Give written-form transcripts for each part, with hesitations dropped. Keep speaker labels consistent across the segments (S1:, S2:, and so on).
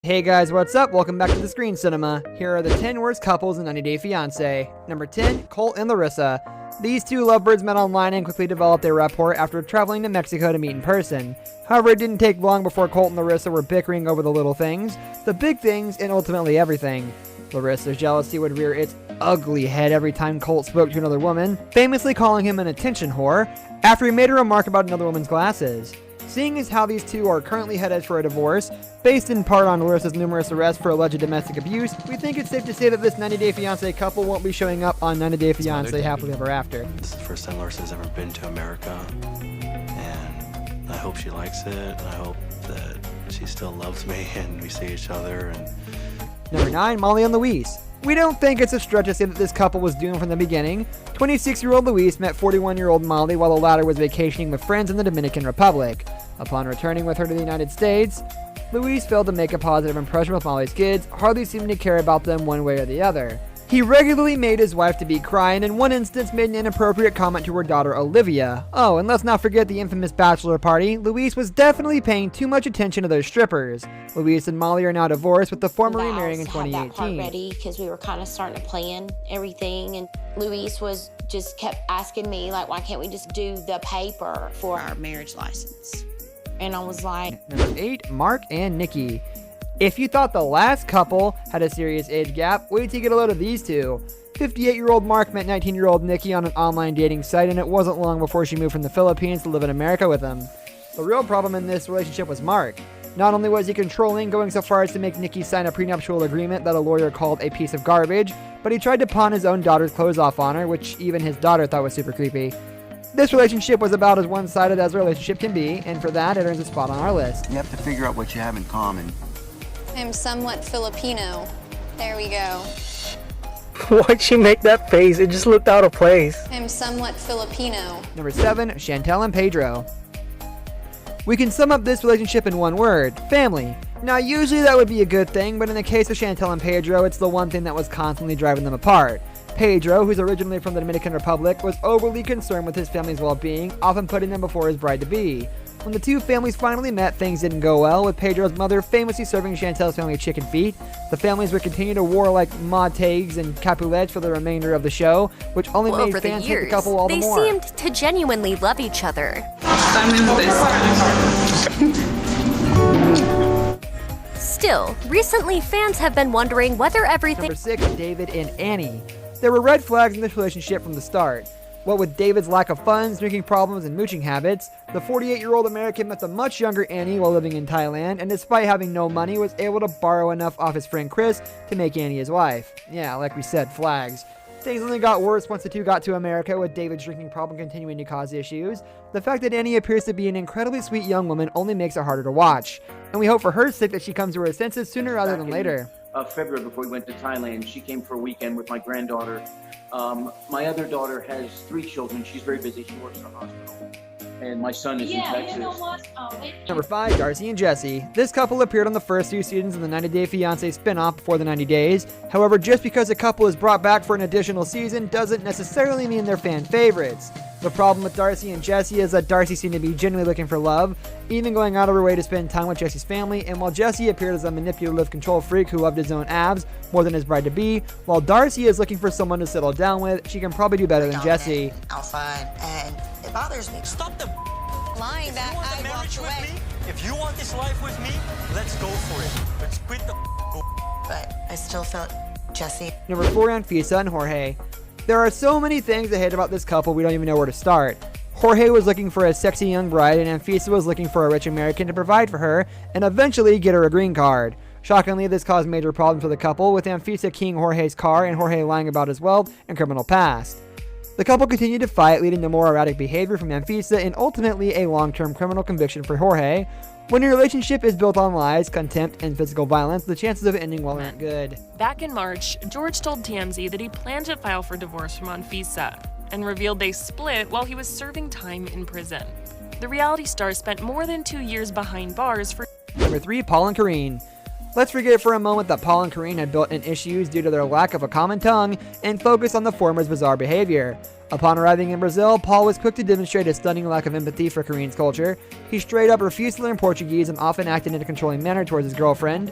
S1: Hey guys, what's up? Welcome back to the Screen Cinema. Here are the 10 worst couples in 90 Day Fiance. Number 10, Colt and Larissa. These two lovebirds met online and quickly developed their rapport after traveling to Mexico to meet in person. However, it didn't take long before Colt and Larissa were bickering over the little things, the big things, and ultimately everything. Larissa's jealousy would rear its ugly head every time Colt spoke to another woman, famously calling him an attention whore, after he made a remark about another woman's glasses. Seeing as how these two are currently headed for a divorce, based in part on Larissa's numerous arrests for alleged domestic abuse, we think it's safe to say that this 90 Day Fiance couple won't be showing up on 90 Day Fiance Happily Ever After.
S2: This is the first time Larissa's ever been to America, and I hope she likes it, and I hope that she still loves me and we see each other. And
S1: Number 9, Molly and Luis. We don't think it's a stretch to say that this couple was doomed from the beginning. 26-year-old Luis met 41-year-old Molly while the latter was vacationing with friends in the Dominican Republic. Upon returning with her to the United States, Luis failed to make a positive impression with Molly's kids, hardly seeming to care about them one way or the other. He regularly made his wife to be cry and in one instance made an inappropriate comment to her daughter Olivia. Oh, and let's not forget the infamous bachelor party. Luis was definitely paying too much attention to those strippers. Luis and Molly are now divorced, with the former remarrying in 2018.
S3: That part ready because we were kind of starting to plan everything, and Luis was just kept asking me like, why can't we just do the paper for our marriage license? And I was like,
S1: Number 8, Mark and Nikki. If you thought the last couple had a serious age gap, wait till you get a load of these two. 58-year-old Mark met 19-year-old Nikki on an online dating site, and it wasn't long before she moved from the Philippines to live in America with him. The real problem in this relationship was Mark. Not only was he controlling, going so far as to make Nikki sign a prenuptial agreement that a lawyer called a piece of garbage, but he tried to pawn his own daughter's clothes off on her, which even his daughter thought was super creepy. This relationship was about as one-sided as a relationship can be, and for that, it earns a spot on our list.
S4: You have to figure out what you have in common.
S5: I'm somewhat Filipino. There we go.
S6: Why'd she make that face? It just looked out of place.
S5: I'm somewhat Filipino.
S1: Number 7, Chantel and Pedro. We can sum up this relationship in one word: family. Now, usually that would be a good thing, but in the case of Chantel and Pedro, it's the one thing that was constantly driving them apart. Pedro, who's originally from the Dominican Republic, was overly concerned with his family's well-being, often putting them before his bride-to-be. When the two families finally met, things didn't go well, with Pedro's mother famously serving Chantel's family chicken feet. The families would continue to war like Montagues and Capulets for the remainder of the show, which only made
S7: over
S1: fans
S7: the
S1: hate
S7: years,
S1: the couple all the more.
S7: They seemed to genuinely love each other. Still, recently fans have been wondering whether everything...
S1: Number 6, David and Annie. There were red flags in this relationship from the start. What with David's lack of funds, drinking problems, and mooching habits, the 48-year-old American met the much younger Annie while living in Thailand, and despite having no money, was able to borrow enough off his friend Chris to make Annie his wife. Yeah, like we said, flags. Things only got worse once the two got to America, with David's drinking problem continuing to cause issues. The fact that Annie appears to be an incredibly sweet young woman only makes it harder to watch, and we hope for her sake that she comes to her senses sooner rather than later.
S8: February, before we went to Thailand, she came for a weekend with my granddaughter. My other daughter has 3 children. She's very busy. She works in a hospital. And my son is in Texas.
S1: Number 5, Darcy and Jesse. This couple appeared on the first 2 seasons of the 90 Day Fiancé spin-off before the 90 Days. However, just because a couple is brought back for an additional season doesn't necessarily mean they're fan favorites. The problem with Darcy and Jesse is that Darcy seemed to be genuinely looking for love, even going out of her way to spend time with Jesse's family, and while Jesse appeared as a manipulative control freak who loved his own abs more than his bride-to-be, while Darcy is looking for someone to settle down with, she can probably do better than Jesse.
S9: Outside, and it bothers me.
S10: Stop the
S5: Lying
S10: if
S5: that
S10: you want
S5: I
S10: the marriage
S5: walked away.
S10: with me, if you want this life with me, let's go for it. Let's quit the
S9: But I still felt Jesse.
S1: Number 4, Anfisa and Jorge. There are so many things I hate about this couple we don't even know where to start. Jorge was looking for a sexy young bride, and Anfisa was looking for a rich American to provide for her and eventually get her a green card. Shockingly, this caused major problems for the couple, with Anfisa keying Jorge's car and Jorge lying about his wealth and criminal past. The couple continued to fight, leading to more erratic behavior from Anfisa and ultimately a long-term criminal conviction for Jorge. When your relationship is built on lies, contempt, and physical violence, the chances of it ending well aren't good.
S11: Back in March, George told TMZ that he planned to file for divorce from Anfisa and revealed they split while he was serving time in prison. The reality star spent more than 2 years behind bars for...
S1: Number 3, Paul and Karine. Let's forget for a moment that Paul and Karine had built-in issues due to their lack of a common tongue and focus on the former's bizarre behavior. Upon arriving in Brazil, Paul was quick to demonstrate a stunning lack of empathy for Karine's culture. He straight up refused to learn Portuguese and often acted in a controlling manner towards his girlfriend.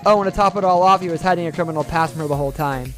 S1: Oh, and to top it all off, he was hiding a criminal past from her the whole time.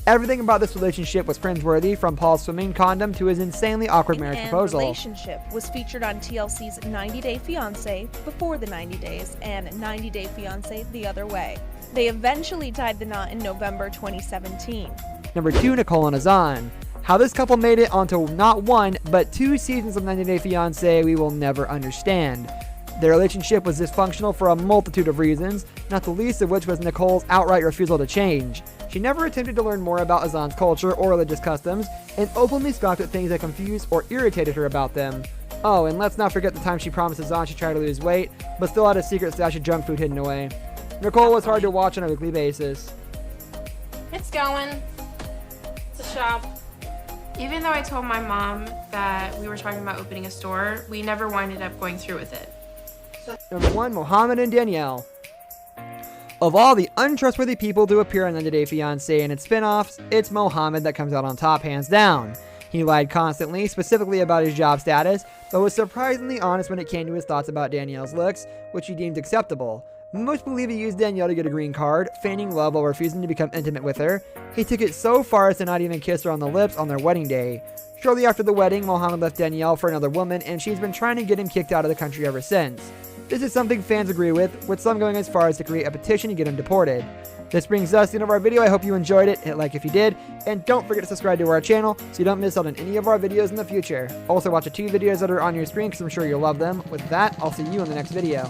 S1: Everything about this relationship was cringeworthy, from Paul's swimming condom to his insanely awkward marriage proposal.
S12: Relationship was featured on TLC's 90 Day Fiance, Before the 90 Days, and 90 Day Fiance The Other Way. They eventually tied the knot in November 2017.
S1: Number 2, Nicole and Azan. How this couple made it onto not one, but 2 seasons of 90 Day Fiance we will never understand. Their relationship was dysfunctional for a multitude of reasons, not the least of which was Nicole's outright refusal to change. She never attempted to learn more about Azan's culture or religious customs, and openly scoffed at things that confused or irritated her about them. Oh, and let's not forget the time she promised Azan she'd try to lose weight, but still had a secret stash of junk food hidden away. Nicole was hard to watch on a weekly basis.
S13: It's going. It's a shop. Even though I told my mom that we were talking about opening a store, we never winded up going through with it.
S1: Number 1, Mohammed and Danielle. Of all the untrustworthy people to appear on 90 Day Fiancé and its spin-offs, it's Mohammed that comes out on top hands down. He lied constantly, specifically about his job status, but was surprisingly honest when it came to his thoughts about Danielle's looks, which he deemed acceptable. Most believe he used Danielle to get a green card, feigning love while refusing to become intimate with her. He took it so far as to not even kiss her on the lips on their wedding day. Shortly after the wedding, Mohammed left Danielle for another woman, and she's been trying to get him kicked out of the country ever since. This is something fans agree with some going as far as to create a petition to get him deported. This brings us to the end of our video. I hope you enjoyed it. Hit like if you did, and don't forget to subscribe to our channel so you don't miss out on any of our videos in the future. Also watch the 2 videos that are on your screen because I'm sure you'll love them. With that, I'll see you in the next video.